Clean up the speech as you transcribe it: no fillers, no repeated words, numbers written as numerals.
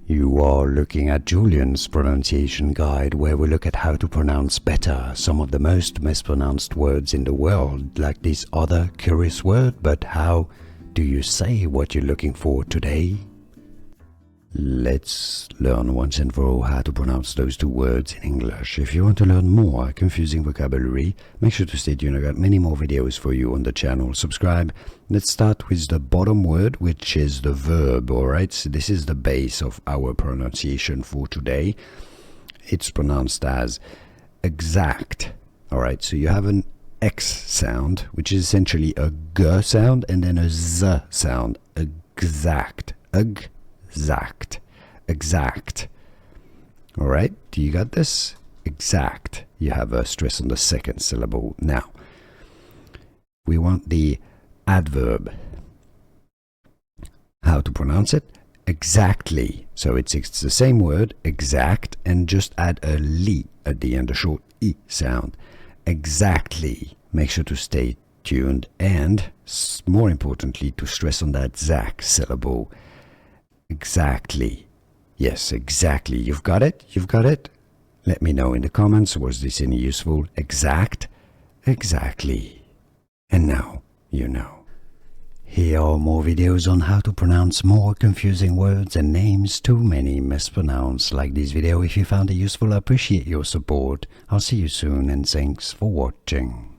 You are looking at Julian's pronunciation guide, where we look at how to pronounce better some of the most mispronounced words in the world, like this other curious word. But how do you say what you're looking for today? Let's learn once and for all how to pronounce those two words in English. If you want to learn more confusing vocabulary, make sure to stay tuned. I got many more videos for you on the channel. Subscribe. Let's start with the bottom word, which is the verb. Alright, so this is the base of our pronunciation for today. It's pronounced as exact. Alright, so you have an X sound, which is essentially a G sound, and then a Z sound. Exact. Exact. Exact. Alright, do you got this? Exact. You have a stress on the second syllable. Now, we want the adverb. How to pronounce it? Exactly. So it's the same word, exact, and just add a li at the end, a short E sound. Exactly. Make sure to stay tuned and, more importantly, to stress on that zac syllable. Exactly. Yes, exactly. You've got it? You've got it? Let me know in the comments. Was this any useful? Exact? Exactly. And now you know. Here are more videos on how to pronounce more confusing words and names too many mispronounced. Like this video if you found it useful. I appreciate your support. I'll see you soon and thanks for watching.